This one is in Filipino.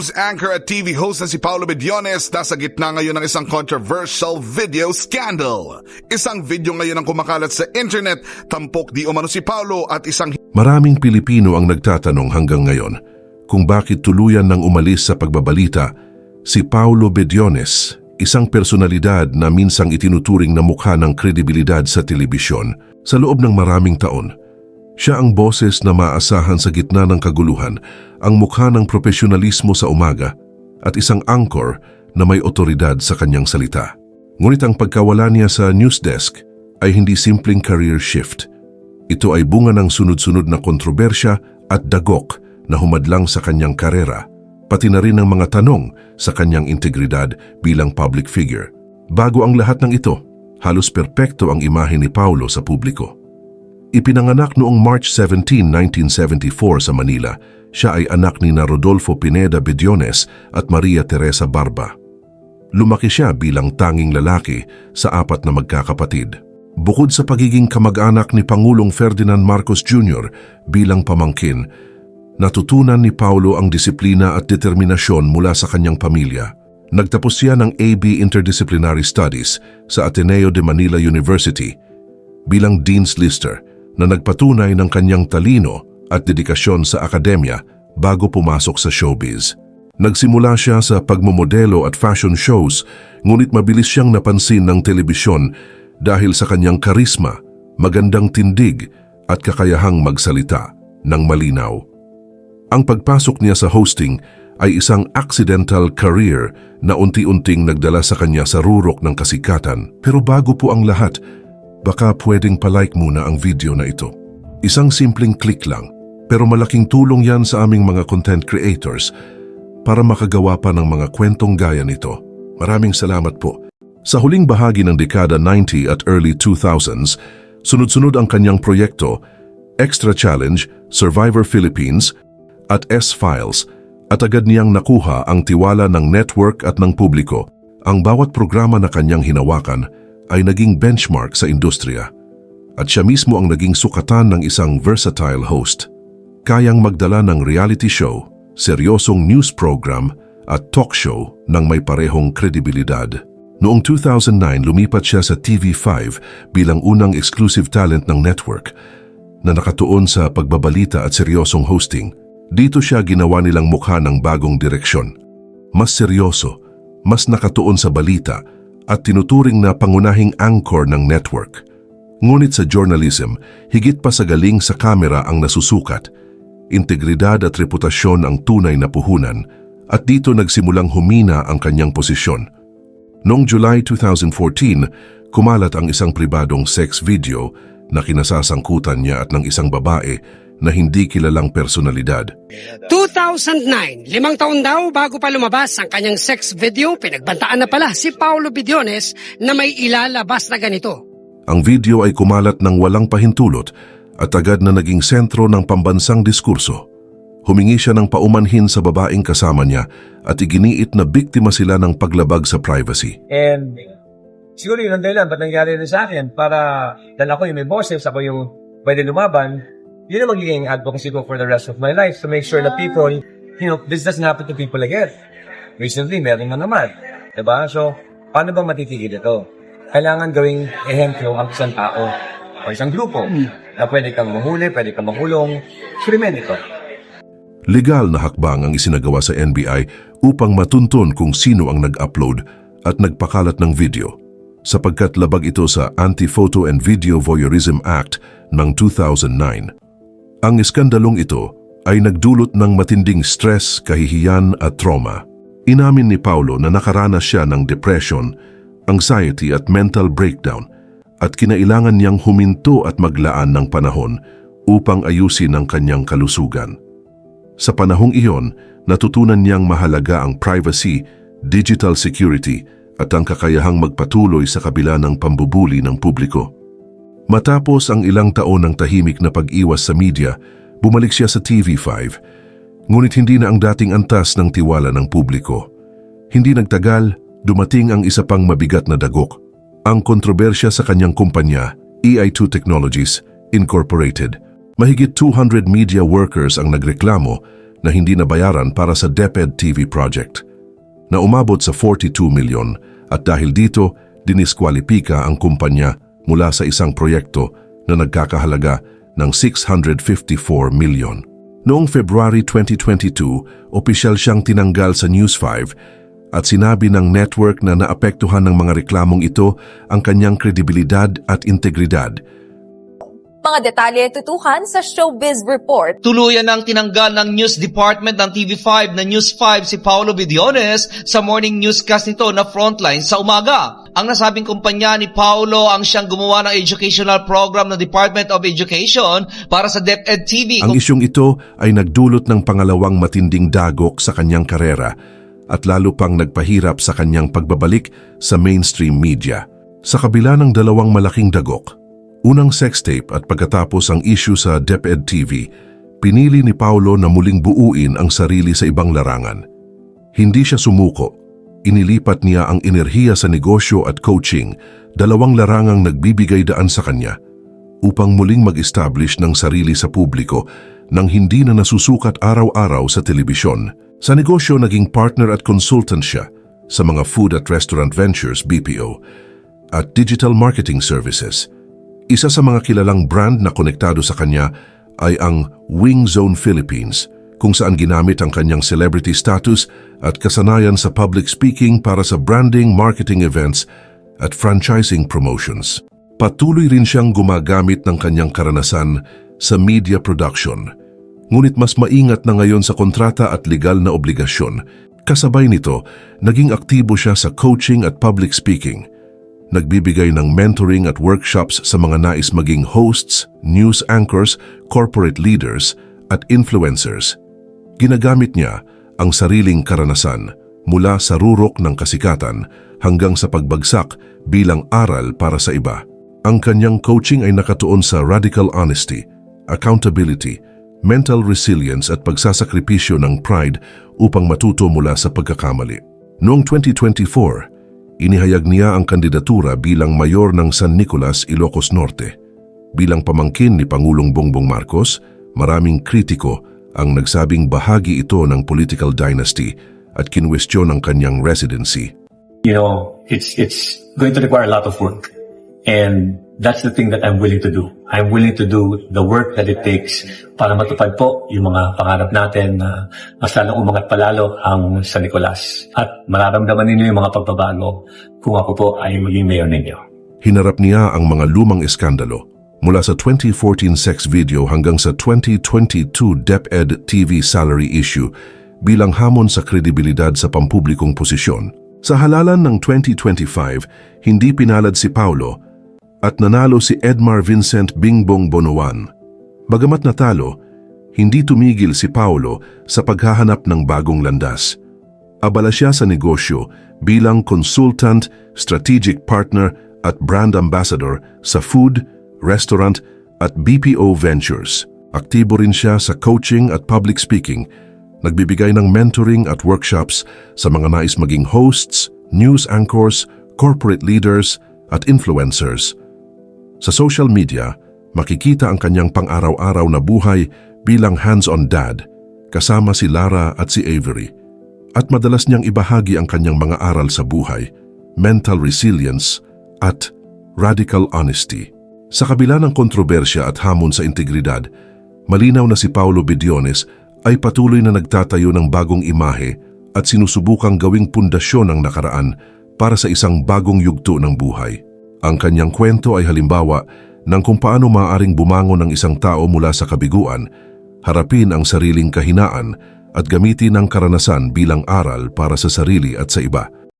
Anchor at TV host na si Paulo Bediones nasa gitna ngayon ng isang controversial video scandal. Isang video ngayon ang kumakalat sa internet, tampok di umano si Paulo at isang... Maraming Pilipino ang nagtatanong hanggang ngayon kung bakit tuluyan nang umalis sa pagbabalita si Paulo Bediones, isang personalidad na minsang itinuturing na mukha ng kredibilidad sa telebisyon. Sa loob ng maraming taon, siya ang boses na maasahan sa gitna ng kaguluhan, ang mukha ng profesionalismo sa umaga at isang anchor na may otoridad sa kanyang salita. Ngunit ang pagkawala niya sa news desk ay hindi simpleng career shift. Ito ay bunga ng sunod-sunod na kontrobersya at dagok na humadlang sa kanyang karera, pati na rin ng mga tanong sa kanyang integridad bilang public figure. Bago ang lahat ng ito, halos perpekto ang imahe ni Paulo sa publiko. Ipinanganak noong March 17, 1974 sa Manila. Siya ay anak ni na Rodolfo Pineda Bediones at Maria Teresa Barba. Lumaki siya bilang tanging lalaki sa apat na magkakapatid. Bukod sa pagiging kamag-anak ni Pangulong Ferdinand Marcos Jr. bilang pamangkin, natutunan ni Paulo ang disiplina at determinasyon mula sa kanyang pamilya. Nagtapos siya ng AB Interdisciplinary Studies sa Ateneo de Manila University bilang Dean's Lister, na nagpatunay ng kanyang talino at dedikasyon sa akademya bago pumasok sa showbiz. Nagsimula siya sa pagmomodelo at fashion shows, ngunit mabilis siyang napansin ng telebisyon dahil sa kanyang karisma, magandang tindig at kakayahang magsalita ng malinaw. Ang pagpasok niya sa hosting ay isang accidental career na unti-unting nagdala sa kanya sa rurok ng kasikatan. Pero bago po ang lahat, baka pwedeng palike muna ang video na ito. Isang simpleng click lang, pero malaking tulong yan sa aming mga content creators para makagawa pa ng mga kwentong gaya nito. Maraming salamat po. Sa huling bahagi ng dekada 90 at early 2000s, sunod-sunod ang kanyang proyekto, Extra Challenge, Survivor Philippines, at S-Files, at agad niyang nakuha ang tiwala ng network at ng publiko. Ang bawat programa na kanyang hinawakan ay naging benchmark sa industriya, at siya mismo ang naging sukatan ng isang versatile host. Kayang magdala ng reality show, seryosong news program at talk show ng may parehong kredibilidad. Noong 2009, lumipat siya sa TV5 bilang unang exclusive talent ng network na nakatuon sa pagbabalita at seryosong hosting. Dito siya ginawa nilang mukha ng bagong direksyon. Mas seryoso, mas nakatuon sa balita, at tinuturing na pangunahing anchor ng network. Ngunit sa journalism, higit pa sa galing sa kamera ang nasusukat. Integridad at reputasyon ang tunay na puhunan, at dito nagsimulang humina ang kanyang posisyon. Noong July 2014, kumalat ang isang pribadong sex video na kinasasangkutan niya at ng isang babae na hindi kilalang personalidad. 2009, 5 taon daw bago pa lumabas ang kanyang sex video, pinagbantaan na pala si Paulo Bediones na may ilalabas na ganito. Ang video ay kumalat ng walang pahintulot at agad na naging sentro ng pambansang diskurso. Humingi siya ng paumanhin sa babaeng kasama niya at iginiit na biktima sila ng paglabag sa privacy. And siguro yun ang dahilan, ba't nangyari rin sa akin? Para, dahil ako yung may boses, ako yung pwede lumaban, yun ang magiging advocacy ko for the rest of my life to make sure that people, this doesn't happen to people again. Recently, meron na naman. Diba? So, paano bang matitigil ito? Kailangan gawing ehemplo ang isang tao o isang grupo na pwede kang mahuli, pwede kang mahulong. Krimen ito. Legal na hakbang ang isinagawa sa NBI upang matuntun kung sino ang nag-upload at nagpakalat ng video, sapagkat labag ito sa Anti-Photo and Video Voyeurism Act ng 2009. Ang iskandalong ito ay nagdulot ng matinding stress, kahihiyan at trauma. Inamin ni Paulo na nakaranas siya ng depression, anxiety at mental breakdown, at kinailangan niyang huminto at maglaan ng panahon upang ayusin ang kanyang kalusugan. Sa panahong iyon, natutunan niyang mahalaga ang privacy, digital security at ang kakayahang magpatuloy sa kabila ng pambubuli ng publiko. Matapos ang ilang taon ng tahimik na pag-iwas sa media, bumalik siya sa TV5, ngunit hindi na ang dating antas ng tiwala ng publiko. Hindi nagtagal, dumating ang isa pang mabigat na dagok, ang kontrobersya sa kanyang kumpanya, EI2 Technologies Incorporated. Mahigit 200 media workers ang nagreklamo na hindi nabayaran para sa DepEd TV project, na umabot sa 42 milyon at dahil dito, diniskwalipika ang kumpanya mula sa isang proyekto na nagkakahalaga ng 654 milyon. Noong February 2022, opisyal siyang tinanggal sa News 5 at sinabi ng network na naapektuhan ng mga reklamong ito ang kanyang kredibilidad at integridad. Mga detalye tutukan sa Showbiz Report. Tuluyan ng tinanggal ng News Department ng TV5 na News 5 si Paulo Bediones sa morning newscast nito na Frontline sa umaga. Ang nasabing kumpanya ni Paulo ang siyang gumawa ng educational program ng Department of Education para sa DepEd TV. Ang isyong ito ay nagdulot ng pangalawang matinding dagok sa kanyang karera at lalo pang nagpahirap sa kanyang pagbabalik sa mainstream media. Sa kabila ng dalawang malaking dagok, unang sextape at pagkatapos ang issue sa DepEd TV, pinili ni Paulo na muling buuin ang sarili sa ibang larangan. Hindi siya sumuko. Inilipat niya ang enerhiya sa negosyo at coaching, dalawang larangang nagbibigay daan sa kanya, upang muling mag-establish ng sarili sa publiko nang hindi na nasusukat araw-araw sa telebisyon. Sa negosyo, naging partner at consultant siya sa mga food at restaurant ventures BPO at digital marketing services. Isa sa mga kilalang brand na konektado sa kanya ay ang Wing Zone Philippines, kung saan ginamit ang kanyang celebrity status at kasanayan sa public speaking para sa branding, marketing events at franchising promotions. Patuloy rin siyang gumagamit ng kanyang karanasan sa media production, ngunit mas maingat na ngayon sa kontrata at legal na obligasyon. Kasabay nito, naging aktibo siya sa coaching at public speaking. Nagbibigay ng mentoring at workshops sa mga nais maging hosts, news anchors, corporate leaders at influencers. Ginagamit niya ang sariling karanasan mula sa rurok ng kasikatan hanggang sa pagbagsak bilang aral para sa iba. Ang kanyang coaching ay nakatuon sa radical honesty, accountability, mental resilience at pagsasakripisyo ng pride upang matuto mula sa pagkakamali. Noong 2024, inihayag niya ang kandidatura bilang mayor ng San Nicolas, Ilocos Norte. Bilang pamangkin ni Pangulong Bongbong Marcos, maraming kritiko ang nagsabing bahagi ito ng political dynasty at kinwestiyon ang kanyang residency. You know, it's going to require a lot of work. And that's the thing that I'm willing to do. I'm willing to do the work that it takes para matupad po yung mga pangarap natin na mas lalong umangat palalo ang San Nicolas. At mararamdaman ninyo yung mga pagbabago kung ako po ay maging mayor ninyo. Hinarap niya ang mga lumang eskandalo mula sa 2014 sex video hanggang sa 2022 DepEd TV salary issue bilang hamon sa kredibilidad sa pampublikong posisyon. Sa halalan ng 2025, hindi pinalad si Paulo at nanalo si Edmar Vincent Bingbong Bonoan. Bagamat natalo, hindi tumigil si Paulo sa paghahanap ng bagong landas. Abala siya sa negosyo bilang consultant, strategic partner at brand ambassador sa food, restaurant at BPO ventures. Aktibo rin siya sa coaching at public speaking, nagbibigay ng mentoring at workshops sa mga nais maging hosts, news anchors, corporate leaders at influencers. Sa social media, makikita ang kanyang pang-araw-araw na buhay bilang hands-on dad, kasama si Lara at si Avery. At madalas niyang ibahagi ang kanyang mga aral sa buhay, mental resilience at radical honesty. Sa kabila ng kontrobersya at hamon sa integridad, malinaw na si Paulo Bediones ay patuloy na nagtatayo ng bagong imahe at sinusubukang gawing pundasyon ng nakaraan para sa isang bagong yugto ng buhay. Ang kanyang kwento ay halimbawa ng kung paano maaaring bumangon ng isang tao mula sa kabiguan, harapin ang sariling kahinaan at gamitin ang karanasan bilang aral para sa sarili at sa iba.